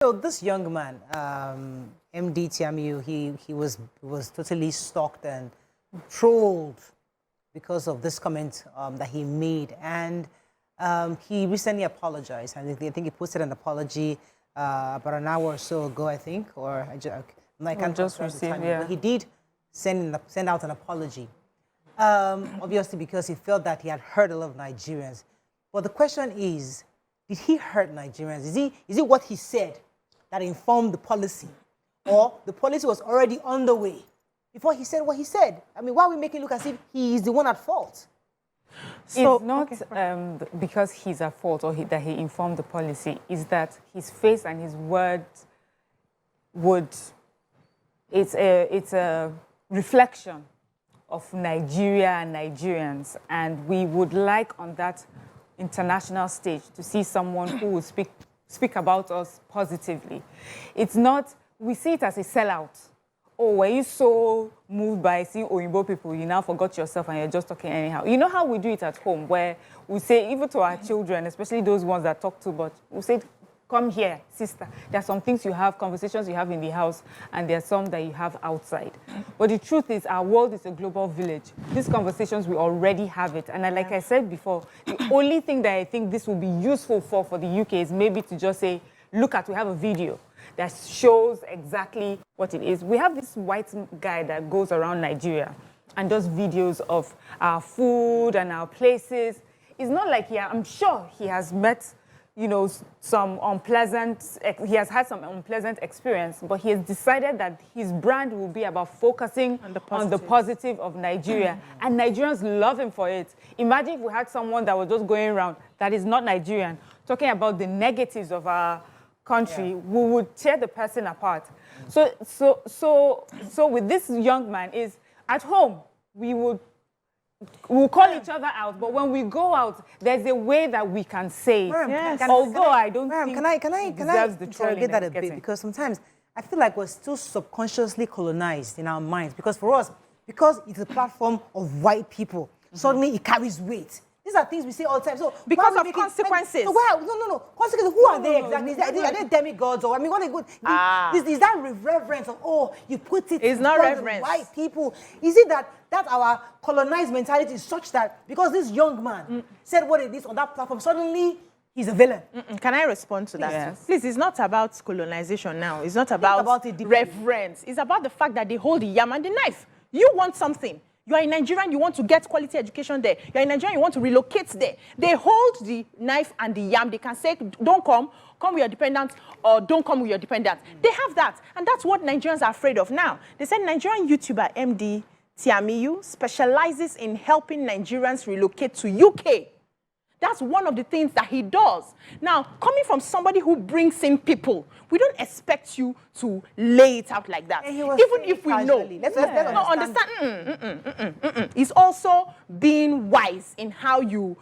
So this young man, Emdee Tiamiyu, he was totally stalked and trolled because of this comment that he made, and he recently apologized. I think he posted an apology about an hour or so ago, I think, or I can't just received, yeah. But he did send out an apology, obviously because he felt that he had hurt a lot of Nigerians. But the question is, did he hurt Nigerians? Is it what he said that informed the policy, or the policy was already underway before he said what he said? I mean, why are we making it look as if he is the one at fault? So, it's not because he's at fault or that he informed the policy. Is that his face and his words it's a reflection of Nigeria and Nigerians, and we would like on that international stage to see someone who will speak about us positively. It's not, we see it as a sellout. Oh, were you so moved by seeing Oyinbo people, you now forgot yourself and you're just talking anyhow? You know how we do it at home, where we say, even to our children, especially those ones that talk too much, we say, come here, sister. There are some things you have, conversations you have in the house, and there are some that you have outside. But the truth is, our world is a global village. These conversations, we already have it. And like I said before, the only thing that I think this will be useful for the UK is maybe to just say, look at, we have a video that shows exactly what it is. We have this white guy that goes around Nigeria and does videos of our food and our places. It's not like I'm sure he has met, you know, he has had some unpleasant experience, but he has decided that his brand will be about focusing on the positive of Nigeria. And Nigerians love him for it. Imagine if we had someone that was just going around that is not Nigerian, talking about the negatives of our country, we would tear the person apart. So with this young man is, at home, we'll call each other out, but when we go out, there's a way that we can say it. Yes. Although I don't think can I interrogate that a bit? Because sometimes I feel like we're still subconsciously colonized in our minds. Because for us, because it's a platform of white people, suddenly it carries weight. These are things we say all the time. So because of consequences. No. Consequences. Who are they exactly? Are they demigods, or I mean, what are good? Is that reverence of, oh, you put it? It's not reverence. White people. Is it that our colonized mentality is such that because this young man said what it is on that platform, suddenly he's a villain? Can I respond to that? Yes. Please, it's not about colonization now. It's not about reverence. It's about the fact that they hold the yam and the knife. You want something. You are in Nigerian, you want to get quality education there. You are in Nigerian, you want to relocate there. They hold the knife and the yam. They can say, don't come with your dependents, or don't come with your dependents. They have that. And that's what Nigerians are afraid of now. They said Nigerian YouTuber Emdee Tiamiyu specializes in helping Nigerians relocate to UK. That's one of the things that he does. Now, coming from somebody who brings in people, we don't expect you to lay it out like that. Even if we know. Let's understand. It's also being wise in how you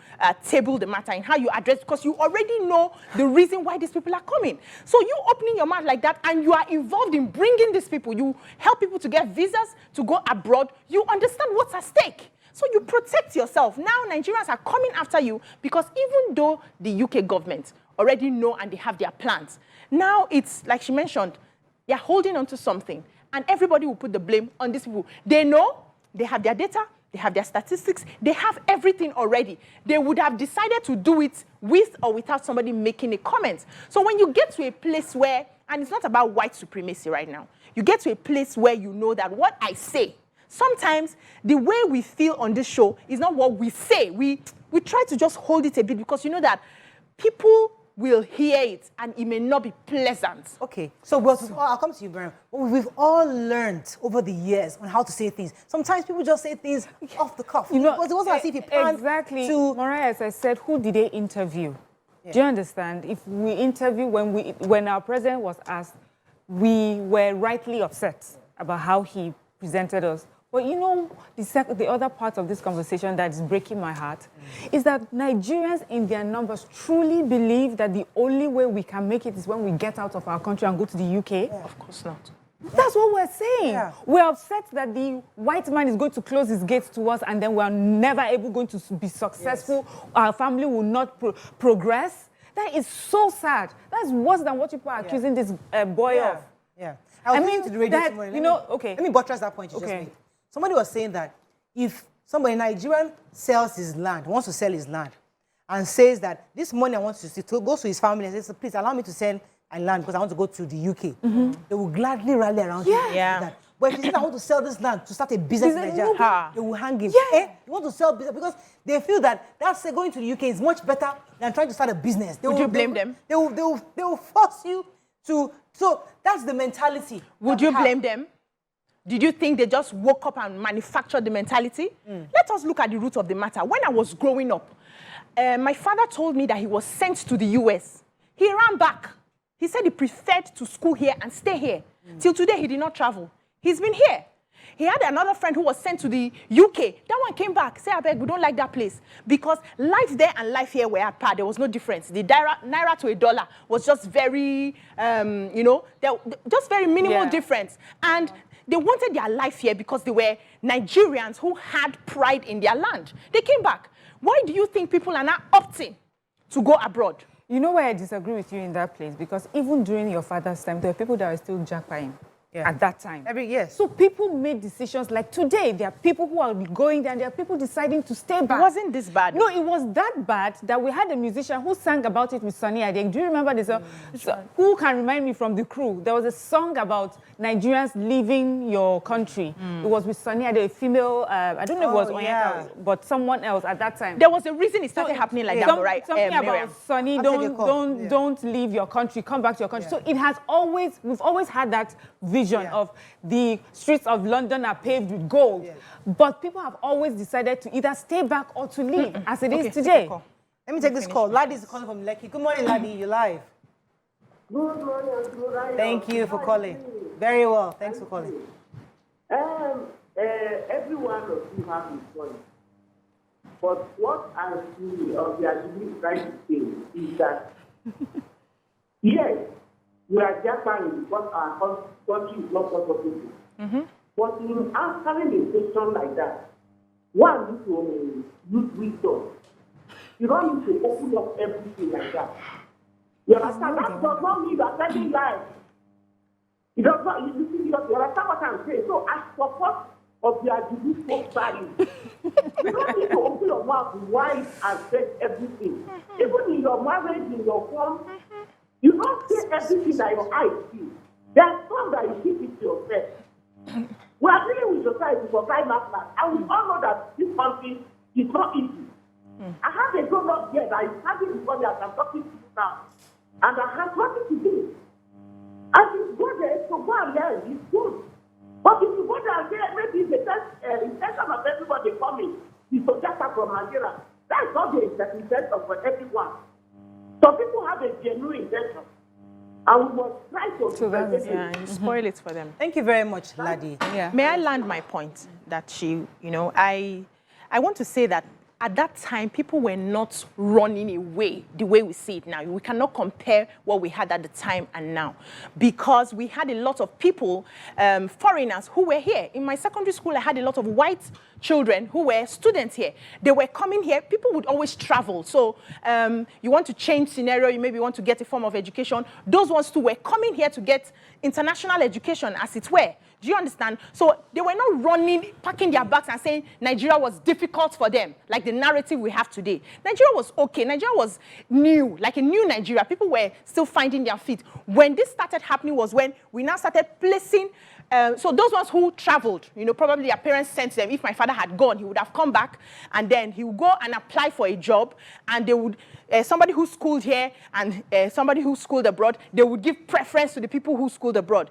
table the matter, in how you address, because you already know the reason why these people are coming. So you opening your mouth like that, and you are involved in bringing these people. You help people to get visas, to go abroad. You understand what's at stake. So you protect yourself. Now Nigerians are coming after you because even though the UK government already know and they have their plans, now it's, like she mentioned, they're holding on to something. And everybody will put the blame on these people. They know, they have their data, they have their statistics, they have everything already. They would have decided to do it with or without somebody making a comment. So when you get to a place where, and it's not about white supremacy right now, you get to a place where you know that what I say, sometimes the way we feel on this show is not what we say. We try to just hold it a bit because you know that people will hear it and it may not be pleasant. Okay, so I'll come to you, Brian. We've all learned over the years on how to say things. Sometimes people just say things off the cuff. You know, it wasn't as if he planned exactly. to... Mariah, as I said, who did they interview? Yeah. Do you understand? If we interview, when our president was asked, we were rightly upset about how he presented us. But you know, the other part of this conversation that is breaking my heart is that Nigerians in their numbers truly believe that the only way we can make it is when we get out of our country and go to the UK. Yeah. Of course not. That's what we're saying. Yeah. We're upset that the white man is going to close his gates to us and then we're never able going to be successful. Yes. Our family will not progress. That is so sad. That's worse than what people are accusing this boy of. Yeah. I mean, to the radio that, this morning. you know, okay. Let me buttress that point you just made. Somebody was saying that if somebody Nigerian sells his land, wants to sell his land, and says that this money I want to see, goes to his family and says, please allow me to sell my land because I want to go to the UK. They will gladly rally around him. Yeah. But if he says, I want to sell this land to start a business in Nigeria, they will hang him. Yeah. You want to sell business because they feel that going to the UK is much better than trying to start a business. Would you blame them? They will force you to. So that's the mentality. Would you blame them? Did you think they just woke up and manufactured the mentality? Let us look at the root of the matter. When I was growing up, my father told me that he was sent to the US. He ran back. He said he preferred to school here and stay here. Till today, he did not travel. He's been here. He had another friend who was sent to the UK. That one came back. Say, I beg, we don't like that place. Because life there and life here were at par. There was no difference. The naira to $1 was just very, just very minimal difference. And they wanted their life here because they were Nigerians who had pride in their land. They came back. Why do you think people are now opting to go abroad? You know why I disagree with you in that place? Because even during your father's time, there were people that were still Japaing. At that time. So people made decisions like today. There are people who are going there and there are people deciding to stay back. It wasn't this bad. No, it was that bad that we had a musician who sang about it with Sunny Ade. Do you remember this song? Who can remind me from the crew? There was a song about Nigerians leaving your country. It was with Sunny Ade, a female, I don't know if it was Onyeka, but someone else at that time. There was a reason it started happening like that, right? Something about Sunny, don't leave your country, come back to your country. So it has always, we've always had that vision of the streets of London are paved with gold. But people have always decided to either stay back or to leave, as it is today. Let me take this call. Laddie is calling from Lekki. Good morning, Laddie. You're live. Good morning. Thank you for calling. Very well. Thanks for calling. Every one of you have his point. But what I see of the activist trying to say is that, yes, we are Japan because our country is not comfortable. But in answering a question like that, one needs to use wisdom. You don't need to open up everything like that. You understand? That does not mean you are telling lies. It does not. You understand what I'm saying? So I support of the activist folk values. You don't need to open your mouth wide and say everything. Even in your marriage, in your home, you don't say everything that your eyes see. There's some that you keep it to yourself. We are dealing with society for crying out loud, and we all know that this country is not easy. I have a grown-up here that is standing before me as I'm talking to you now, and I have nothing to do. And you go there to go and learn, it's good. But if you go there and say, maybe the intention of everybody coming is to get up from Nigeria, that's not the intention for everyone. Some people have a genuine intention, and we must try to you spoil it for them. Thank you very much, Laddie. May I land my point that I want to say that at that time, people were not running away the way we see it now. We cannot compare what we had at the time and now, because we had a lot of people, foreigners, who were here. In my secondary school, I had a lot of white children who were students here. They were coming here. People would always travel. So you want to change scenario, you maybe want to get a form of education. Those ones too were coming here to get international education, as it were. Do you understand? So they were not running, packing their bags and saying Nigeria was difficult for them, like the narrative we have today. Nigeria was okay. Nigeria was new, like a new Nigeria. People were still finding their feet. When this started happening was when we now started placing, so those ones who traveled, probably their parents sent them. If my father had gone, he would have come back, and then he would go and apply for a job, and they would, somebody who schooled here and somebody who schooled abroad, they would give preference to the people who schooled abroad.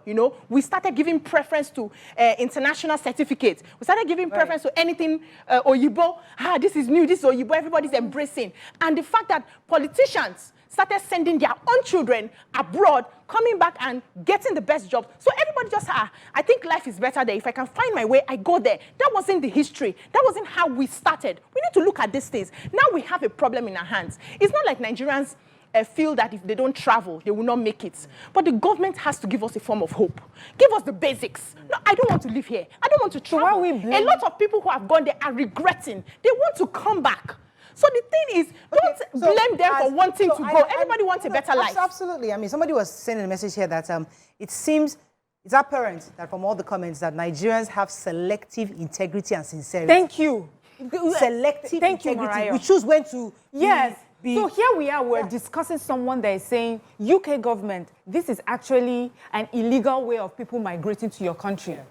We started giving preference to international certificates. We started giving preference to anything Oyibo. This is new, this is Oyibo, everybody's embracing. And the fact that politicians started sending their own children abroad, coming back and getting the best jobs. So everybody just, I think life is better there. If I can find my way, I go there. That wasn't the history. That wasn't how we started. We need to look at these things. Now we have a problem in our hands. It's not like Nigerians feel that if they don't travel, they will not make it. But the government has to give us a form of hope. Give us the basics. No, I don't want to live here. I don't want to travel. A lot of people who have gone there are regretting. They want to come back. So the thing is, don't blame them for wanting to go. Everybody wants a better life. Absolutely. I mean, somebody was sending a message here that it seems it's apparent that from all the comments that Nigerians have selective integrity and sincerity. Thank you. Selective Thank you, integrity. Mariah. We choose when to So here we are, we're discussing someone that is saying, UK government, this is actually an illegal way of people migrating to your country. Yeah.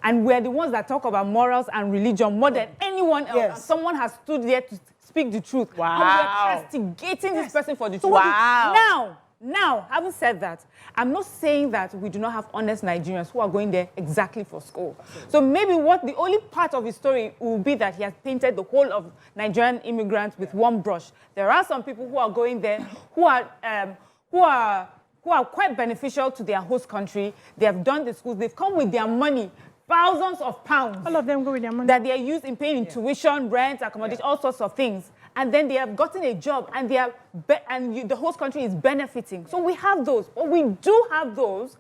And we're the ones that talk about morals and religion more than anyone else. Yes. And someone has stood there to speak the truth. Wow. And we're castigating this person for the truth. Wow. Now, having said that, I'm not saying that we do not have honest Nigerians who are going there exactly for school. So maybe the only part of his story will be that he has painted the whole of Nigerian immigrants with one brush. There are some people who are going there who are quite beneficial to their host country. They have done the schools. They've come with their money, thousands of pounds. All of them go with their money. That they are used in paying tuition, rent, accommodation, all sorts of things. And then they have gotten a job, and the host country is benefiting. So we have those, but we do have those,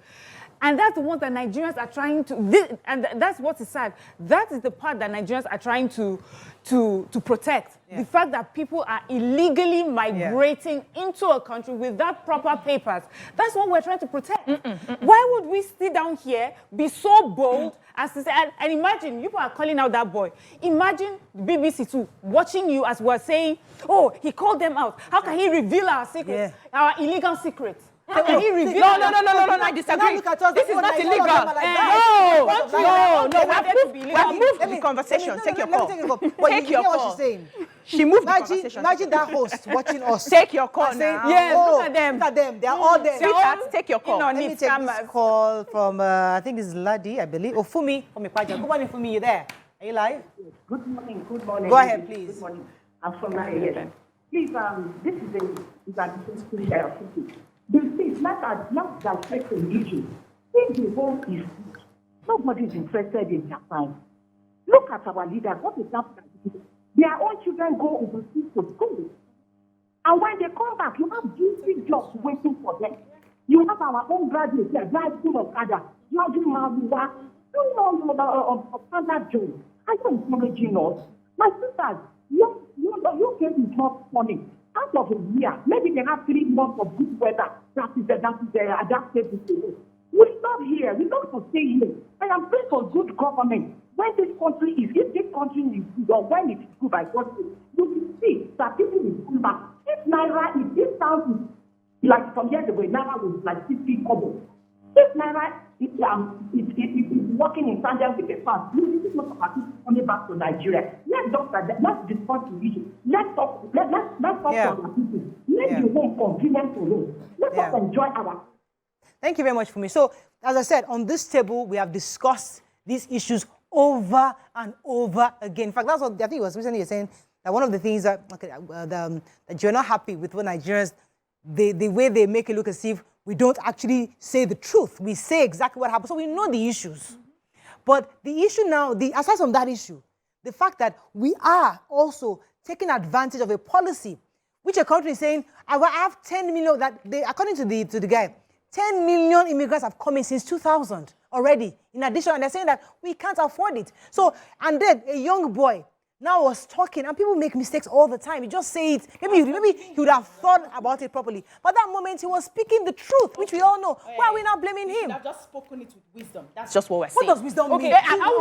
and that's the ones that Nigerians are trying to. And that's what is sad. That is the part that Nigerians are trying to protect. Yeah. The fact that people are illegally migrating into a country without proper papers. That's what we're trying to protect. Why would we sit down here, be so bold as to say, and imagine, people are calling out that boy. Imagine BBC too, watching you as we're saying, oh, he called them out. How can he reveal our secrets, our illegal secrets? How can he reveal? No, I disagree. This is not illegal. No, we have moved the conversation. Take your call. Take your call. She moved the conversation. Imagine that host watching us. Take your call now. Yes, look at them. Look at them. They are all there. Sweetheart, take your call. Let me take this call from, I think it's Ladi, I believe. Oh, Fumi. Good morning, Fumi. You there? Are you live? Good morning. Good morning. Go ahead, please. Good morning. I'm from Nigeria. Please, this is a different issue. It's not that issue. If the whole is good, nobody is interested in Japan. Look at our leaders. What is happening? Their own children go overseas to school. And when they come back, you have juicy jobs waiting for them. You have our own graduates here, drive school of Kada. You have Maruwa. You know, of standard jobs. Are you encouraging us? My sisters, your case is not funny. Out of a year, maybe they have 3 months of good weather. That is adaptable to it. We stop here. We don't have to stay here. I am praying for good government. When this country is, if this country is good, or when it is good by God's will, you will see that people will come back. If Naira, if this sounds like some years ago, Naira was like 50 kobo. If Naira is working in tandem with the past, this is not about people coming back to Nigeria. Let's discuss the issue. Let's talk to our people. Let the home convenient to us. Let us enjoy our. Thank you very much, Fumi. So, as I said, on this table, we have discussed these issues over and over again. In fact, that's what I think it was recently saying, that one of the things that, that you're not happy with what Nigerians, the way they make it look as if we don't actually say the truth. We say exactly what happened. So we know the issues. But the issue now, aside from that issue, the fact that we are also taking advantage of a policy which a country is saying, I have 10 million, according to the guy, 10 million immigrants have come in since 2000 already. In addition, and they're saying that we can't afford it. So, and then a young boy now was talking, and people make mistakes all the time. You just say it. Maybe he would have thought about it properly. But that moment, he was speaking the truth, which we all know. Why are we not blaming him? I've just spoken it with wisdom. That's just what we're saying. What does wisdom mean?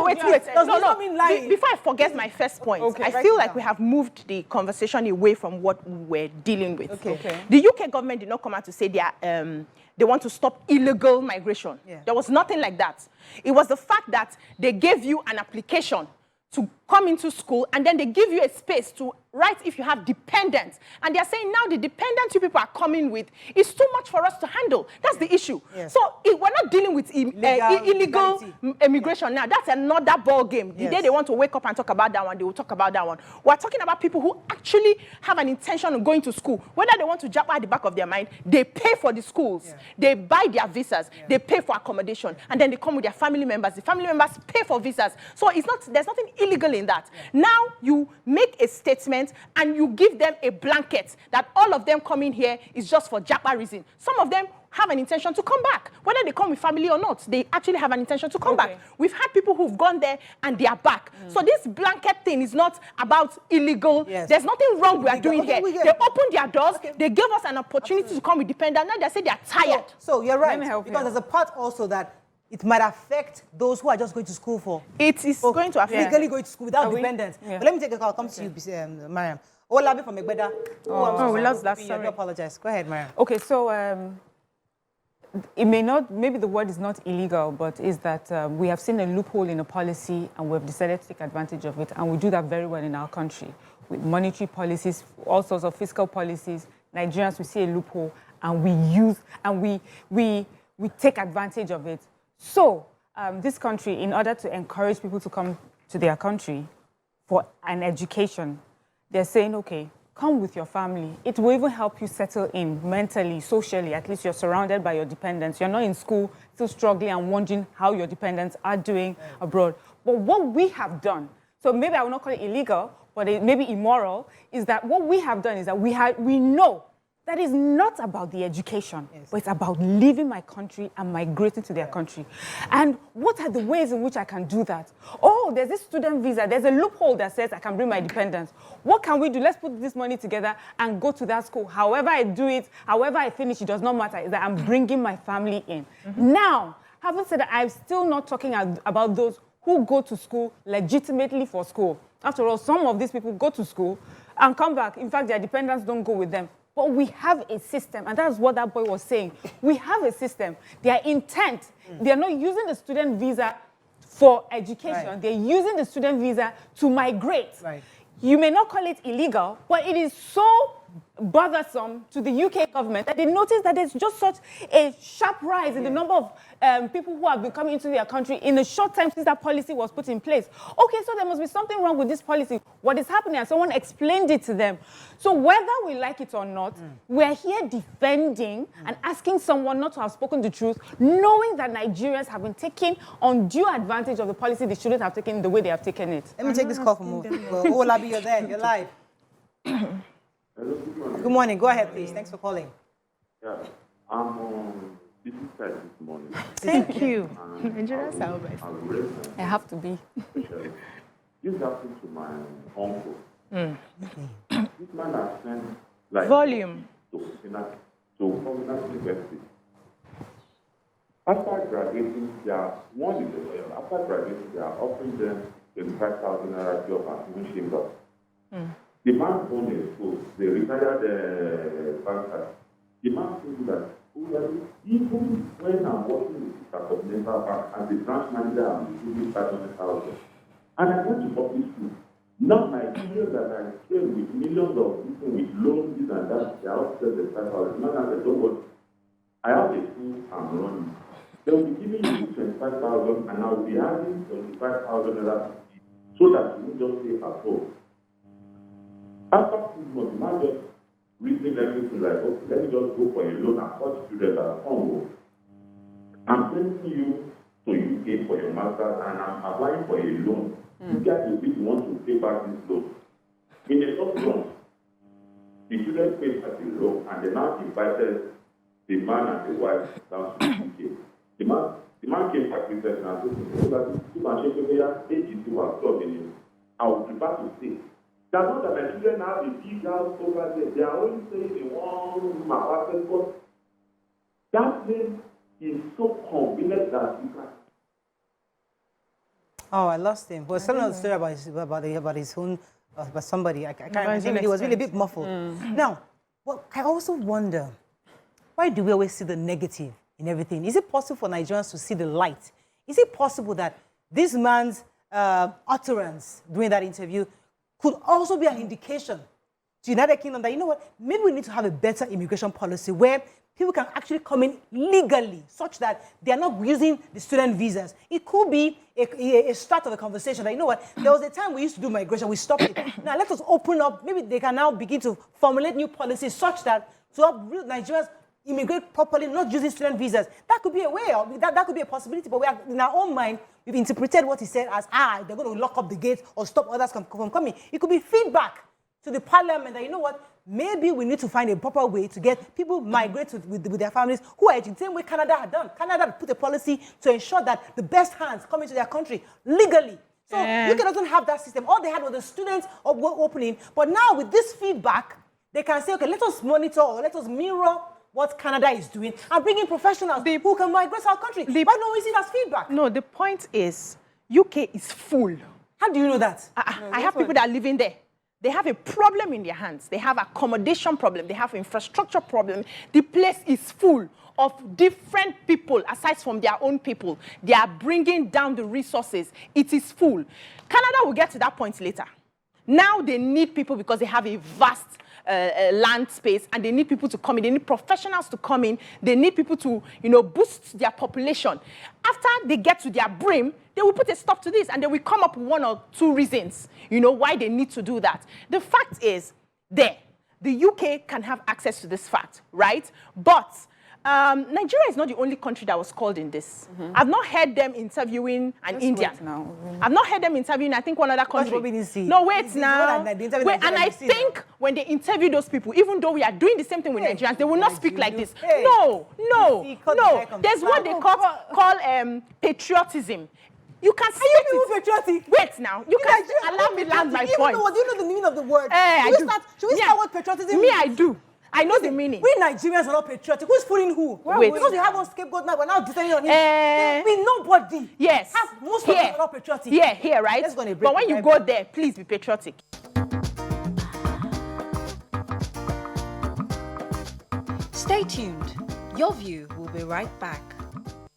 Wait. Does wisdom mean lying? Before I forget my first point, I feel like we have moved the conversation away from what we're dealing with. Okay. The UK government did not come out to say they want to stop illegal migration. Yeah. There was nothing like that. It was the fact that they gave you an application to come into school, and then they give you a space to write if you have dependents. And they're saying now the dependents you people are coming with is too much for us to handle. That's the issue. Yes. So we're not dealing with illegal immigration now. That's another ball game. The day they want to wake up and talk about that one, they will talk about that one. We're talking about people who actually have an intention of going to school. Whether they want to Japa at the back of their mind, they pay for the schools. Yeah. They buy their visas. Yeah. They pay for accommodation. And then they come with their family members. The family members pay for visas. So there's nothing illegal in that. Now you make a statement and you give them a blanket that all of them coming here is just for Japa reason. Some of them have an intention to come back. Whether they come with family or not, they actually have an intention to come back. We've had people who've gone there and they are back. So this blanket thing is not about illegal. Yes. There's nothing wrong we are doing Okay, here. They opened their doors. They gave us an opportunity to come with dependent. Now they say they are tired. So you're right, Let me help you because out. there's a part also that it might affect those who are just going to school for. It is going to affect. Legally going to school without Are we? dependence. Yeah. But let me take a call. Come to you, Mariam. Olabi from Egbeda. Oh, we lost that, I sorry. do apologize. Go ahead, Mariam. Okay, so it may not, maybe the word is not illegal, but is that we have seen a loophole in a policy and we've decided to take advantage of it. And we do that very well in our country with monetary policies, all sorts of fiscal policies. Nigerians, we see a loophole and we use and we take advantage of it. So this country, in order to encourage people to come to their country for an education, they're saying, okay, come with your family. It will even help you settle in mentally, socially. At least you're surrounded by your dependents. You're not in school still struggling and wondering how your dependents are doing abroad. But what we have done, so maybe I will not call it illegal, but it may be immoral, is that what we have done is that we know that is not about the education, but it's about leaving my country and migrating to their country. And what are the ways in which I can do that? Oh, there's this student visa. There's a loophole that says I can bring my dependents. What can we do? Let's put this money together and go to that school. However I do it, however I finish, it does not matter. Is that I'm bringing my family in. Now, having said that, I'm still not talking about those who go to school legitimately for school. After all, some of these people go to school and come back. In fact, their dependents don't go with them. But we have a system, and that's what that boy was saying. We have a system. Their intent, they are not using the student visa for education. Right. They're using the student visa to migrate. Right. You may not call it illegal, but it is so bothersome to the UK government that they notice that there's just such a sharp rise in the number of people who have been coming into their country in a short time since that policy was put in place. Okay, so there must be something wrong with this policy. What is happening? And someone explained it to them. So whether we like it or not, we're here defending and asking someone not to have spoken the truth, knowing that Nigerians have been taking undue advantage of the policy they shouldn't have taken the way they have taken it. Let me take this call from Olabi. You're there. You're live. Hello, good morning. Good morning. Go ahead, please. Thanks for calling. Yeah, I'm on business side this morning. Thank you. And Nigerians are over. I'll raise I have to be. especially. This happened to my uncle. This man has sent like Volume. to Colonial University. After graduating, they are after graduating, they are offering them 25,000 naira job and even chamber. The man owned a school. They retired bankers. The man told that even when I'm working with the Continental Bank as a branch manager, I'm receiving 500,000. And I went to public school. Not Nigerians that I came with millions of people with loans, this and that, they are all said the 5,000. Man, I said, don't worry. I have a school I'm running. They will be giving you 25,000 and I will be adding 25,000 so that you won't just stay at home. After 2 months, the man just reasoning everything like, okay, let me just go for a loan and cut students at Congo. I'm sending you to UK for your master's and I'm applying for a loan. You guys will be the ones to pay back this loan. In the short run, the student paid at the loan and they now invited the man and the wife down to the UK. The man came back with us and I said, I would prefer to stay. That's not that my children have a big house over there. They are only staying in one room apartment, but that place is so convenient that you can. Oh, I lost him. Well, telling a story about his own, about somebody. I can't remember. He was really a bit muffled. Now, well, I also wonder, why do we always see the negative in everything? Is it possible for Nigerians to see the light? Is it possible that this man's utterance during that interview could also be an indication to United Kingdom that, you know what, maybe we need to have a better immigration policy where people can actually come in legally such that they are not using the student visas. It could be a start of a conversation that, you know what, there was a time we used to do migration, we stopped it. Now let us open up, maybe they can now begin to formulate new policies such that to help Nigerians immigrate properly, not using student visas. That could be a way, that could be a possibility, but we have, in our own mind, we've interpreted what he said as, they're going to lock up the gates or stop others from coming. It could be feedback to the parliament that, you know what, maybe we need to find a proper way to get people migrate with their families who are the same way Canada had done. Canada had put a policy to ensure that the best hands come into their country legally. So UK doesn't have that system. All they had was the students opening. But now with this feedback, they can say, okay, let us monitor or let us mirror what Canada is doing and bring in professionals who can migrate to our country. Why don't we see that as feedback? No, the point is, UK is full. How do you know that? I have people that are living there. They have a problem in their hands. They have accommodation problem. They have infrastructure problem. The place is full of different people, aside from their own people. They are bringing down the resources. It is full. Canada will get to that point later. Now they need people because they have a vast land space, and they need people to come in. They need professionals to come in. They need people to, boost their population. After they get to their brim, they will put a stop to this, and they will come up with 1 or 2 reasons, why they need to do that. The fact is, the UK can have access to this fact, right? But Nigeria is not the only country that was called in this. I've not heard them interviewing an Indian. I've not heard them interviewing, I think, one other country. No, wait now. Wait, and I think when they interview those people, even though we are doing the same thing with Nigerians, they will not speak like this. No. There's what they call patriotism. You can speak it. Patriotic? Wait now. You can allow me land my point. Do you know the meaning of the word? Should we start with patriotism? Me, I do. I know the meaning. We Nigerians are not patriotic. Who's fooling who? Wait. Because we have one scapegoat now, we're now deciding on him. We nobody. Yes. Most of us are not patriotic. Here, right? But when you go there, please be patriotic. Stay tuned. Your View will be right back.